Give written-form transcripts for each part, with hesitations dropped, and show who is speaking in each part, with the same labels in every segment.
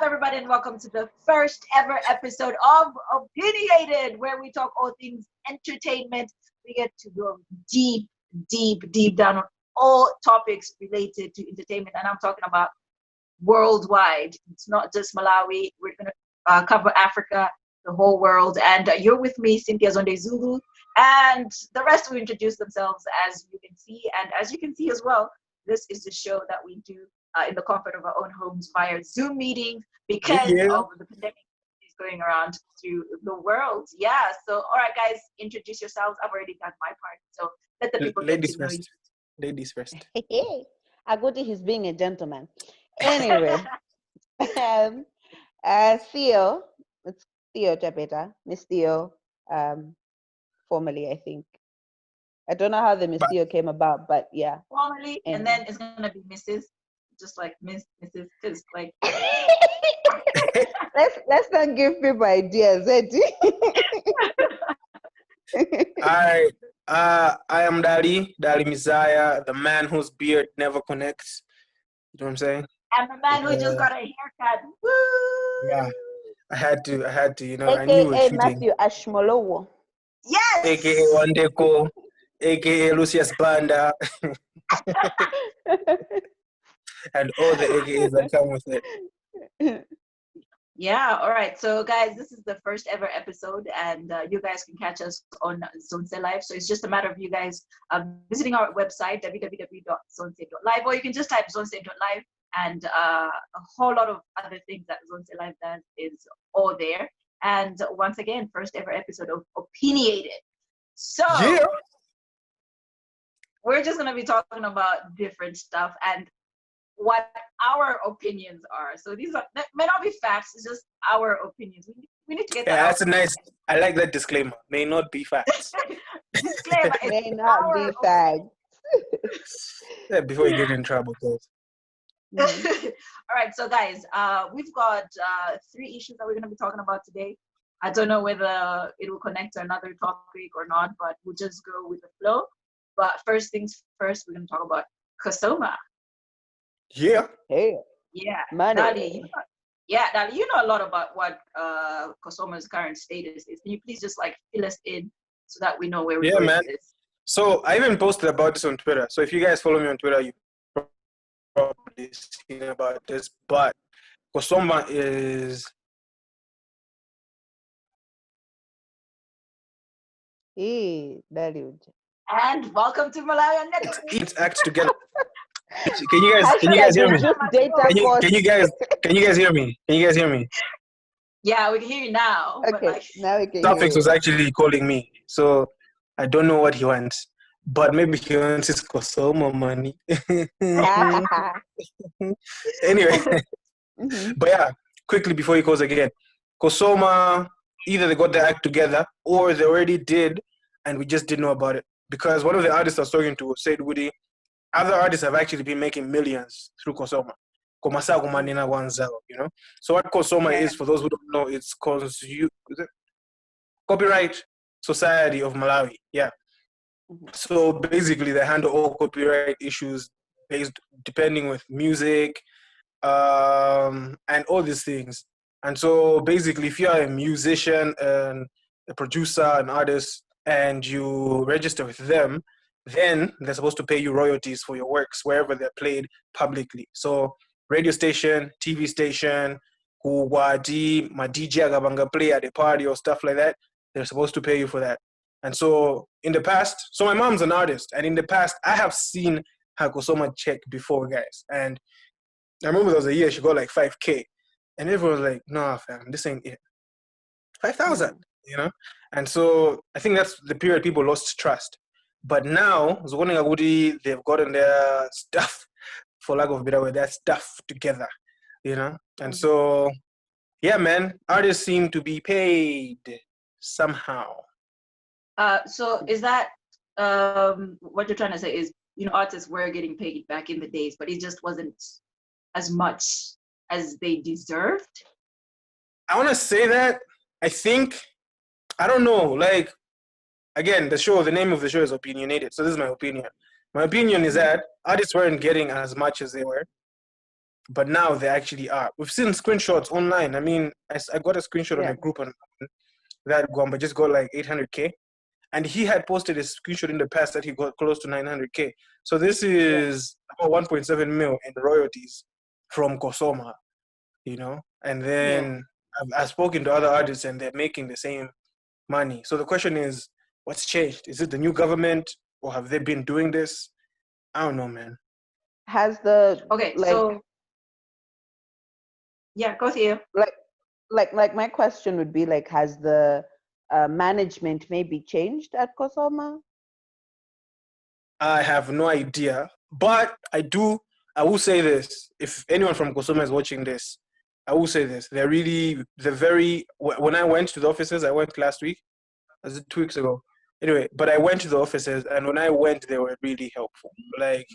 Speaker 1: everybody, and welcome to the first ever episode of Opinionated, where we talk all things entertainment. We get to go deep down on all topics related to entertainment, and I'm talking about worldwide. It's not just Malawi. We're going to cover Africa, the whole world, and you're with me, Cynthia Zonde Zulu, and the rest will introduce themselves as you can see, and as you can see as well, this is the show that we do in the comfort of our own homes via Zoom meetings because of the pandemic is going around through the world. Yeah. So, all right, guys, introduce yourselves. I've already done my part. So let the people get to know you.
Speaker 2: Ladies first.
Speaker 3: Agudi, he's being a gentleman. Anyway, Theo, it's Theo Japeta, Miss Theo, formerly, I think. I don't know how the Miss Theo came about, but yeah.
Speaker 1: Formally, and then it's gonna be Mrs. Just like Mrs. Because like.
Speaker 3: let's not give people ideas, eh?
Speaker 2: Alright. I am Dali Messiah, the man whose beard never connects. You know what I'm saying?
Speaker 1: And the man who just got a haircut. Woo!
Speaker 2: Yeah. I had to, you know,
Speaker 3: AKA
Speaker 2: I knew it was cheating.
Speaker 3: Matthew Ashmolowo.
Speaker 1: Yes!
Speaker 2: AKA Wandeko, AKA Lucius Banda. And all the AKAs that come with it.
Speaker 1: Yeah, all right. So, guys, this is the first ever episode, and you guys can catch us on Zonse Live. So it's just a matter of you guys visiting our website, www.zonse.live, or you can just type zonse.live, and a whole lot of other things that Zonse Live does is all there. And once again, first ever episode of Opinionated. So,
Speaker 2: yeah.
Speaker 1: We're just going to be talking about different stuff and what our opinions are. So these may not be facts, it's just our opinions. We need to get that.
Speaker 2: Yeah, that's a nice, I like that disclaimer. May not be facts.
Speaker 1: Disclaimer.
Speaker 3: May not be facts.
Speaker 2: Yeah, before you get in trouble, guys.
Speaker 1: All right, so guys, we've got 3 issues that we're going to be talking about today. I don't know whether it will connect to another topic or not, but we'll just go with the flow. But first things first, we're going to talk about COSOMA.
Speaker 2: Yeah.
Speaker 3: Hey.
Speaker 1: Yeah.
Speaker 3: Money.
Speaker 1: Dali, Dali, you know a lot about what COSOMA's current status is. Can you please just like fill us in so that we know where we're going with this?
Speaker 2: So I even posted about this on Twitter. So if you guys follow me on Twitter, you probably seen about this. But COSOMA is
Speaker 1: And welcome to Malawian Network.
Speaker 2: It's acts together. Can you guys hear me? Can you guys hear me? Can you guys hear me?
Speaker 1: Yeah, we can hear you now.
Speaker 3: Okay, now we can
Speaker 2: Suffix was actually calling me, so I don't know what he wants, but maybe he wants his COSOMA money. Anyway, but yeah, quickly before he calls again, COSOMA, either they got their act together or they already did, and we just didn't know about it. Because one of the artists I was talking to said, Woody, other artists have actually been making millions through COSOMA. You know? So what COSOMA is, for those who don't know, it's Copyright Society of Malawi. Yeah. So basically they handle all copyright issues based depending with music and all these things. And so basically if you're a musician and a producer, an artist, and you register with them, then they're supposed to pay you royalties for your works wherever they're played publicly. So radio station, TV station, who wadi my DJ agabanga play at a party or stuff like that, they're supposed to pay you for that. And so in the past, so my mom's an artist, and in the past I have seen her COSOMA check before, guys. And I remember there was a year she got like 5K, and everyone was like, "Nah, fam, this ain't it. 5,000." You know? And so I think that's the period people lost trust. But now, they've gotten their stuff, for lack of a better word, their stuff together, you know? And so, yeah, man, artists seem to be paid somehow.
Speaker 1: So is that, what you're trying to say is, you know, artists were getting paid back in the days, but it just wasn't as much as they deserved?
Speaker 2: I want to say that, I don't know, like, again, the name of the show is Opinionated, so this is my opinion. My opinion is that artists weren't getting as much as they were. but now they actually are. We've seen screenshots online. I mean, I got a screenshot on
Speaker 3: Yeah.
Speaker 2: a group on that Gwamba just got like 800K. And he had posted a screenshot in the past that he got close to 900K. So this is about 1.7 mil in royalties from COSOMA, you know? And then I've spoken to other artists and they're making the same money. So the question is, what's changed? Is it the new government or have they been doing this? I don't know, man.
Speaker 3: Has the
Speaker 1: Okay,
Speaker 3: like
Speaker 1: so yeah, go Theo.
Speaker 3: like my question would be like, has the management maybe changed at COSOMA?
Speaker 2: I have no idea. But I will say this. If anyone from COSOMA is watching this, I will say this. When I went to the offices, I went last week, was it 2 weeks ago? Anyway, but I went to the offices, and when I went, they were really helpful. Like,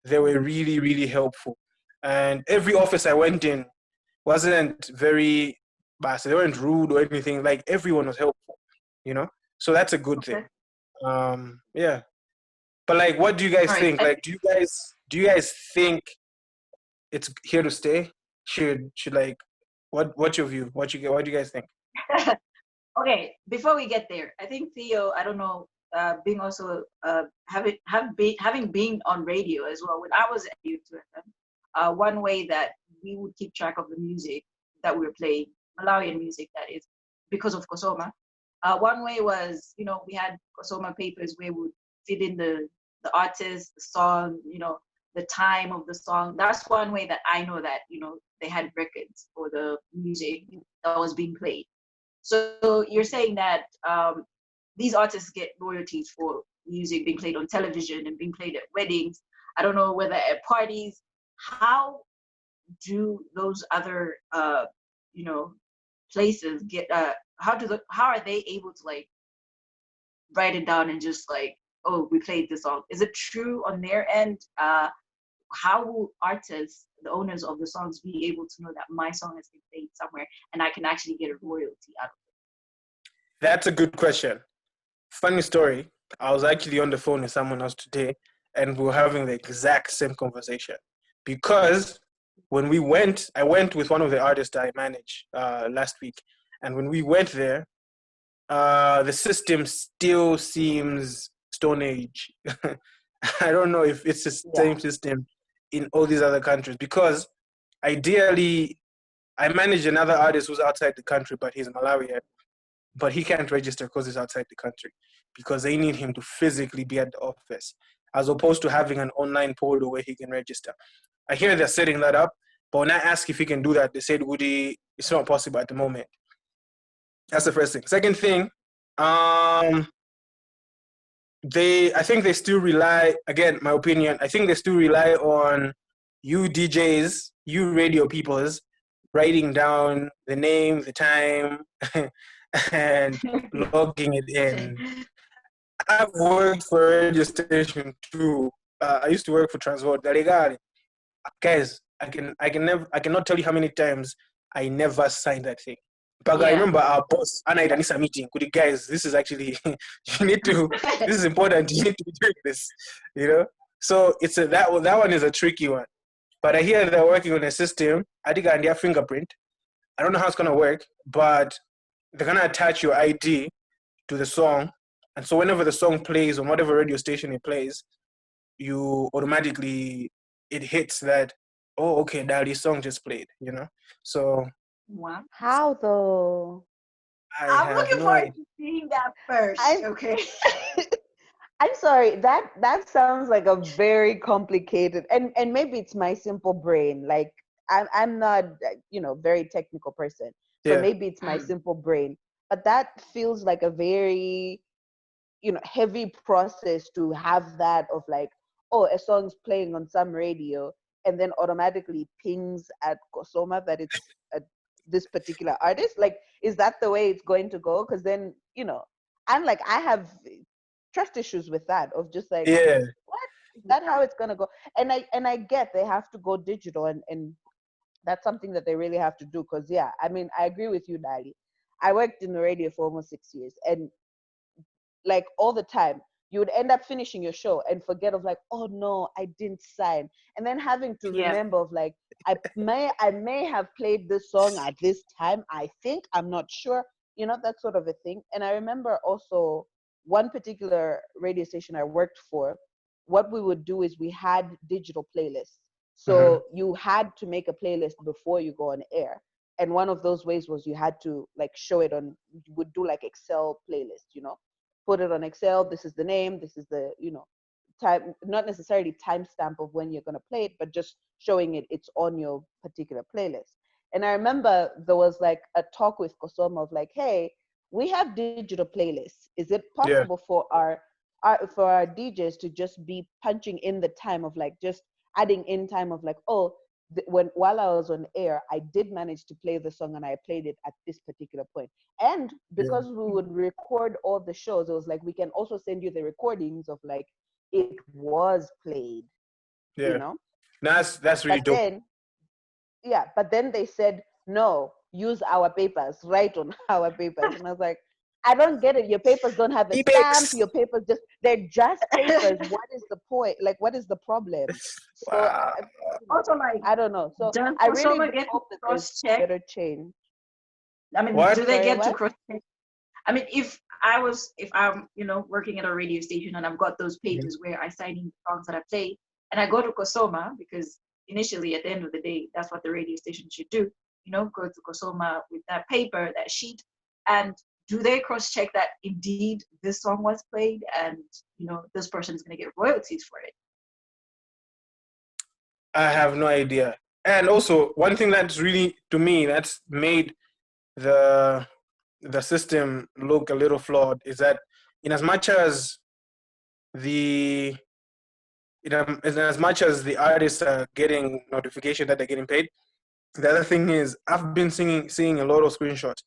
Speaker 2: they were really, really helpful. And every office I went in wasn't very bad. They weren't rude or anything. Like, everyone was helpful, you know? So that's a good thing. Yeah. But like, what do you guys
Speaker 1: All right.
Speaker 2: think? Like, do you guys think it's here to stay? Should like, what's your view? What do you guys think?
Speaker 1: Okay, before we get there, I think Theo, I don't know, being also having been on radio as well. When I was at U2FM, one way that we would keep track of the music that we were playing, Malawian music that is, because of COSOMA. One way was, we had COSOMA papers where we would fit in the artist, the song, the time of the song. That's one way that I know that, they had records for the music that was being played. So you're saying that these artists get royalties for music being played on television and being played at weddings. I don't know whether at parties. How do those other places get? How are they able to like write it down and just like, oh, we played this song? Is it true on their end? How will artists, the owners of the songs, be able to know that my song has been played somewhere and I can actually get a royalty out of it?
Speaker 2: That's a good question. Funny story. I was actually on the phone with someone else today, and we were having the exact same conversation. Because when I went with one of the artists I manage last week, and when we went there, the system still seems Stone Age. I don't know if it's the same system in all these other countries, because ideally, I manage another artist who's outside the country, but he's Malawian, but he can't register because he's outside the country, because they need him to physically be at the office, as opposed to having an online portal where he can register. I hear they're setting that up, but when I ask if he can do that, they said, Woody, it's not possible at the moment. That's the first thing. Second thing, I think they still rely, again, my opinion, I think they still rely on you DJs, you radio peoples, writing down the name, the time, and logging it in. I've worked for a radio station too. I used to work for Transworld. Guys, I cannot tell you how many times I never signed that thing. But I remember our boss, Anna Idanisa meeting. Could you guys, this is actually, this is important. You need to be doing this, So that one is a tricky one. But I hear they're working on a system. I think on their fingerprint. I don't know how it's gonna work, but they're gonna attach your ID to the song, and so whenever the song plays on whatever radio station it plays, you automatically it hits that. Oh, okay, Dali's song just played. So
Speaker 1: Wow.
Speaker 3: How though?
Speaker 1: I'm looking forward to seeing that first. Okay.
Speaker 3: I'm sorry. That sounds like a very complicated, and maybe it's my simple brain. Like I'm not very technical person, so maybe it's my simple brain. But that feels like a very heavy process to have that of like, oh, a song's playing on some radio, and then automatically pings at COSOMA that it's this particular artist. Like, is that the way it's going to go? Because then I'm like, I have trust issues with that of just like, what is that how it's gonna go? And I get they have to go digital, and that's something that they really have to do, because I mean, I agree with you, Dali. I worked in the radio for almost 6 years, and like all the time you would end up finishing your show and forget of like, oh no, I didn't sign. And then having to remember of like, I may have played this song at this time, I think, I'm not sure, that sort of a thing. And I remember also one particular radio station I worked for, what we would do is we had digital playlists. So you had to make a playlist before you go on air. And one of those ways was you had to like show it on, you would do like Excel playlist, put it on Excel. This is the name, this is the, time, not necessarily timestamp of when you're going to play it, but just showing it's on your particular playlist. And I remember there was like a talk with COSOMA of like, hey, we have digital playlists. Is it possible for our DJs to just be punching in the time of like just adding in time of like, oh, while I was on air, I did manage to play the song and I played it at this particular point. And because we would record all the shows, it was like, we can also send you the recordings of like, it was played,
Speaker 2: That's really dope.
Speaker 3: But then they said, no, use our papers, write on our papers. And I was like, I don't get it. Your papers don't have a stamp. Your papers they're just papers. What is the point? Like, what is the problem? So
Speaker 1: also, like,
Speaker 3: I don't know. So
Speaker 1: does
Speaker 3: I really
Speaker 1: COSOMA get
Speaker 3: hope
Speaker 1: to
Speaker 3: that there's
Speaker 1: cross-check?
Speaker 3: better change.
Speaker 1: I mean,
Speaker 2: What?
Speaker 1: do they
Speaker 3: Sorry,
Speaker 1: get
Speaker 3: what?
Speaker 1: to cross-check? I mean, if I'm, working at a radio station and I've got those papers where I sign in the songs that I play, and I go to COSOMA, because initially at the end of the day, that's what the radio station should do, go to COSOMA with that paper, that sheet, and do they cross-check that indeed this song was played and, this person is going to get royalties for it?
Speaker 2: I have no idea. And also, one thing that's really, to me, that's made the system look a little flawed is that in as much as the artists are getting notification that they're getting paid, the other thing is I've been seeing a lot of screenshots.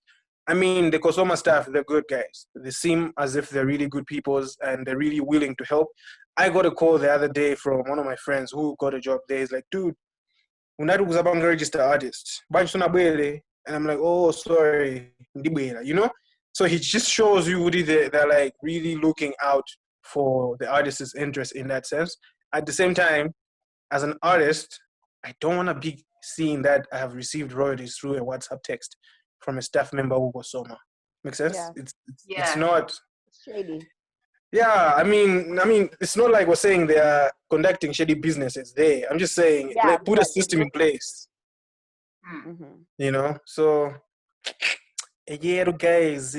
Speaker 2: I mean, the COSOMA staff, they're good guys. They seem as if they're really good people and they're really willing to help. I got a call the other day from one of my friends who got a job there. He's like, dude, unati kuzabanga register artist. And I'm like, oh, sorry. So he just shows you they're like really looking out for the artist's interest in that sense. At the same time, as an artist, I don't want to be seeing that I have received royalties through a WhatsApp text from a staff member who was COSOMA. Make sense?
Speaker 3: Yeah.
Speaker 2: It's not
Speaker 3: shady.
Speaker 2: Yeah, I mean, it's not like we're saying they are conducting shady businesses there. I'm just saying, like, put a system in place. So guys,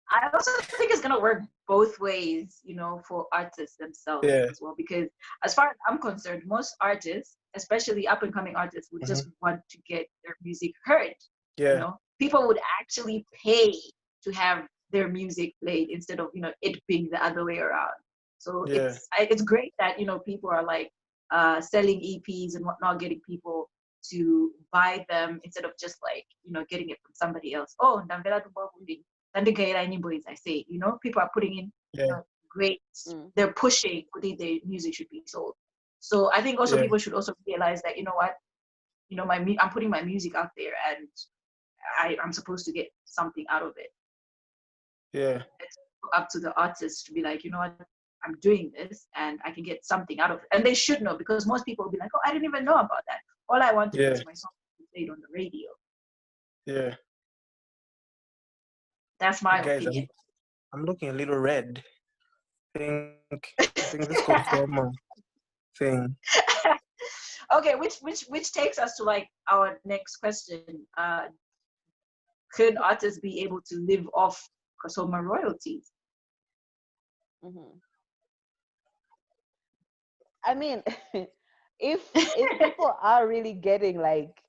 Speaker 1: I also think it's gonna work both ways, for artists themselves as well. Because as far as I'm concerned, most artists, especially up and coming artists, would just want to get their music heard. People would actually pay to have their music played instead of it being the other way around. So it's great that people are like selling EPs and whatnot, getting people to buy them instead of just like getting it from somebody else. Oh, I say, people are putting in great. They're pushing their music should be sold. So I think also people should also realize that I'm putting my music out there and I'm supposed to get something out of it.
Speaker 2: Yeah.
Speaker 1: It's up to the artist to be like, I'm doing this and I can get something out of it. And they should know, because most people will be like, oh, I didn't even know about that. All I wanted was my song to be played on the radio.
Speaker 2: Yeah.
Speaker 1: That's my opinion.
Speaker 2: I'm looking a little red. I think this COSOMA thing.
Speaker 1: Okay, which takes us to like our next question. Could artists be able to live off COSOMA royalties?
Speaker 3: I mean, if people are really getting like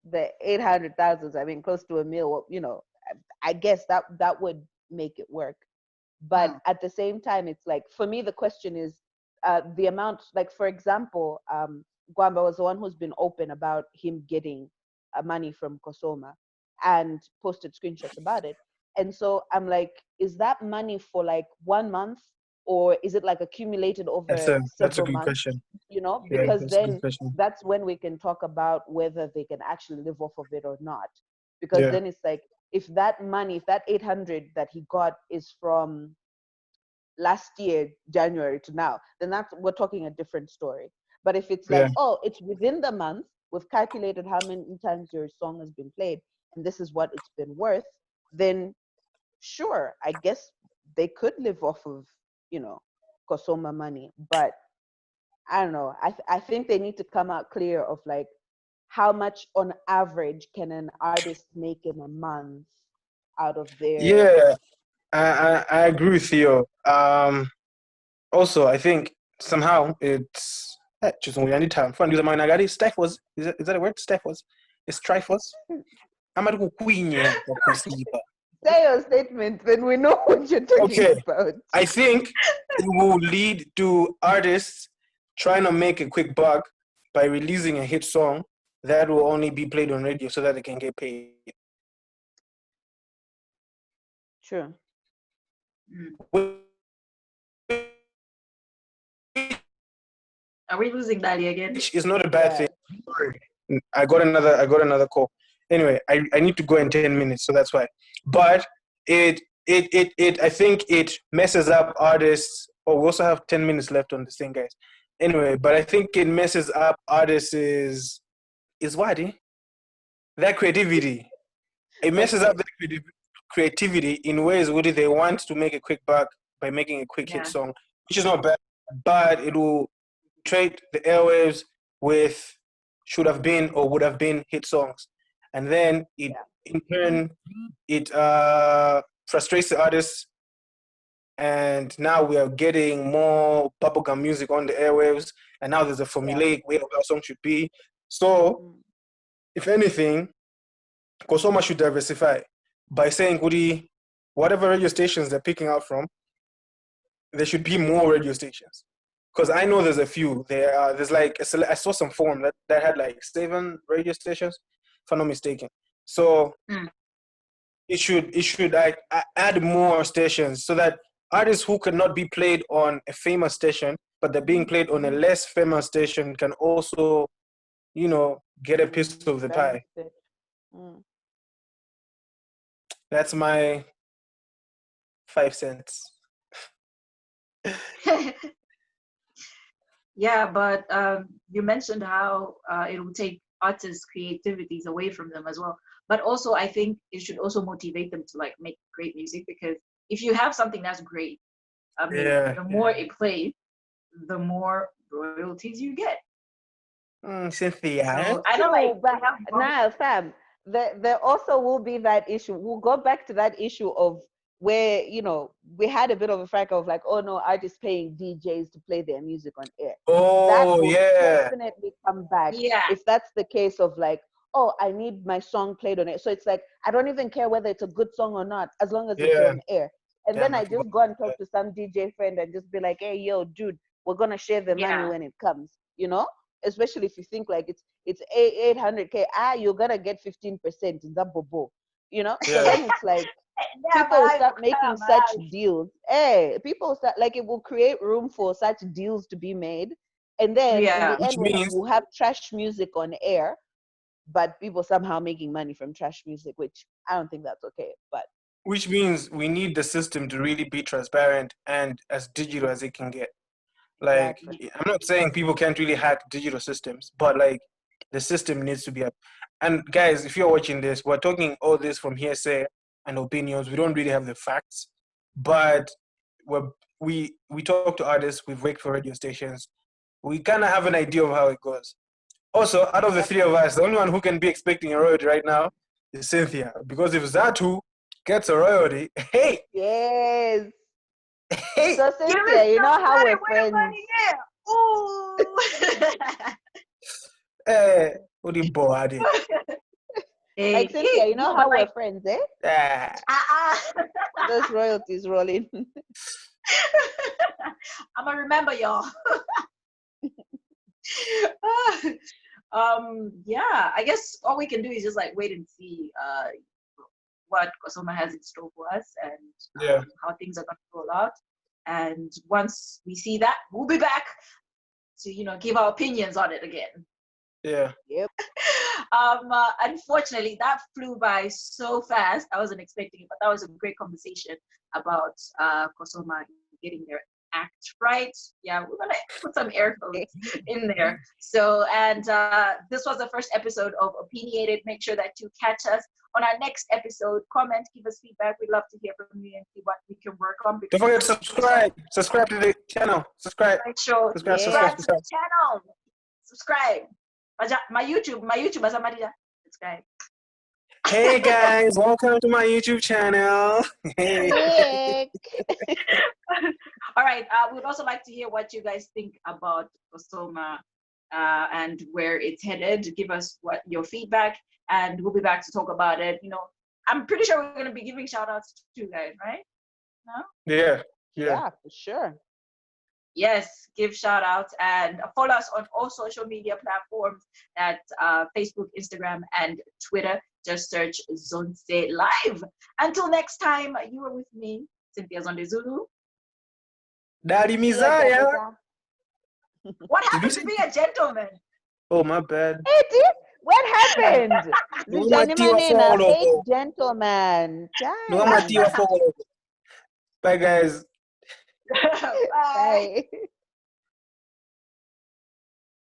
Speaker 3: the 800,000, I mean, close to $1 million, I guess that would make it work. But at the same time, it's like, for me, the question is the amount. Like, for example, Gwamba was the one who's been open about him getting money from COSOMA and posted screenshots about it. And so I'm like, is that money for like 1 month, or is it like accumulated over
Speaker 2: that's a
Speaker 3: several
Speaker 2: good
Speaker 3: months?
Speaker 2: question.
Speaker 3: Because then that's when we can talk about whether they can actually live off of it or not. Because then it's like, if that money, if that 800 that he got is from last year, January to now, then we're talking a different story. But if it's like, oh, it's within the month, we've calculated how many times your song has been played, and this is what it's been worth, then sure, I guess they could live off of, COSOMA money. But I don't know. I think they need to come out clear of like how much on average can an artist make in a month out of their.
Speaker 2: Yeah, I agree with you. Also, I think somehow it's just when we need time. Fun use my nagari. Stifles. Is that a word? Stifles. It's trifles. I'm at
Speaker 3: Say your statement, then we know what you're talking about.
Speaker 2: I think it will lead to artists trying to make a quick buck by releasing a hit song that will only be played on radio so that they can get paid.
Speaker 3: True.
Speaker 1: Are we losing Dali again?
Speaker 2: Which is not a bad thing. I got another call. Anyway, I need to go in 10 minutes, so that's why. But it I think it messes up artists. Oh, we also have 10 minutes left on this thing, guys. Anyway, but I think it messes up artists is what? Their creativity. It messes up their creativity in ways where they want to make a quick buck by making a quick hit song, which is not bad, but it will trade the airwaves with should have been or would have been hit songs. And then it in turn it frustrates the artists, and now we are getting more bubblegum music on the airwaves, and now there's a formulaic way of how a song should be. So if anything, COSOMA should diversify by saying, Kudi, whatever radio stations they're picking out from, there should be more radio stations. Because I know there's a few. There's like, I saw some form that had like 7 radio stations, if I'm not mistaken. So it should like add more stations so that artists who cannot be played on a famous station, but they're being played on a less famous station can also, get a piece of the pie. That's my 5 cents.
Speaker 1: Yeah, but you mentioned how it will take artists' creativities away from them as well. But also, I think it should also motivate them to like make great music, because if you have something that's great, I mean, the more it plays, the more royalties you get.
Speaker 2: Cynthia.
Speaker 1: So, I don't like.
Speaker 3: Now, Sam, there also will be that issue. We'll go back to that issue of where, we had a bit of a fracas of like, oh no, artists paying DJs to play their music on air.
Speaker 2: Oh,
Speaker 3: that will definitely come back.
Speaker 1: Yeah.
Speaker 3: If that's the case of like, oh, I need my song played on air. So it's like, I don't even care whether it's a good song or not, as long as it's on air. And then I just go and talk to some DJ friend and just be like, hey, yo, dude, we're going to share the money when it comes, Especially if you think like it's 800K, you're going to get 15% in that bobo, So then it's like, people will start making such deals. People start, like, it will create room for such deals to be made. And then in the end, we'll have trash music on air, but people somehow making money from trash music, which I don't think that's okay. But
Speaker 2: which means we need the system to really be transparent and as digital as it can get. Like, I'm not saying people can't really hack digital systems, but like the system needs to be up. And guys, if you're watching this, we're talking all this from hearsay and opinions. We don't really have the facts, but we talk to artists. We've worked for radio stations. We kind of have an idea of how it goes. Also, out of the 3 of us, the only one who can be expecting a royalty right now is Cynthia, because if Zatu gets a royalty, hey,
Speaker 3: yes.
Speaker 2: Hey,
Speaker 3: so Cynthia, you know how we're friends.
Speaker 1: Ooh.
Speaker 2: What do you boy?
Speaker 3: Like Cynthia, you know how we're friends, eh? Those royalties rolling.
Speaker 1: I'm gonna remember y'all. Yeah, I guess all we can do is just like wait and see what COSOMA has in store for us, and how things are going to roll out. And once we see that, we'll be back to give our opinions on it again.
Speaker 2: Yeah.
Speaker 3: Yep.
Speaker 1: Unfortunately, that flew by so fast. I wasn't expecting it, but that was a great conversation about COSOMA getting their act right. Yeah, we're gonna put some air quotes in there. So, and this was the first episode of Opinionated. Make sure that you catch us on our next episode. Comment, give us feedback. We'd love to hear from you and see what we can work on.
Speaker 2: Don't forget to subscribe. Subscribe to the channel. Subscribe.
Speaker 1: Make sure subscribe to the channel. Subscribe. My YouTube, subscribe.
Speaker 2: Hey guys, welcome to my YouTube channel. Hey.
Speaker 1: All right. We'd also like to hear what you guys think about COSOMA and where it's headed. Give us what your feedback, and we'll be back to talk about it. You know, I'm pretty sure we're going to be giving shout outs to you guys, right? No?
Speaker 3: Yeah, for sure.
Speaker 1: Yes, give shout outs and follow us on all social media platforms at Facebook, Instagram, and Twitter. Just search Zonse Live. Until next time, you were with me, Cynthia Zonde Zulu.
Speaker 2: Daddy Mizaya.
Speaker 1: What happened to being a gentleman?
Speaker 2: Oh, my bad.
Speaker 3: Hey, dear, what happened? Fake gentleman.
Speaker 2: Bye, guys.
Speaker 1: Bye.
Speaker 3: Bye.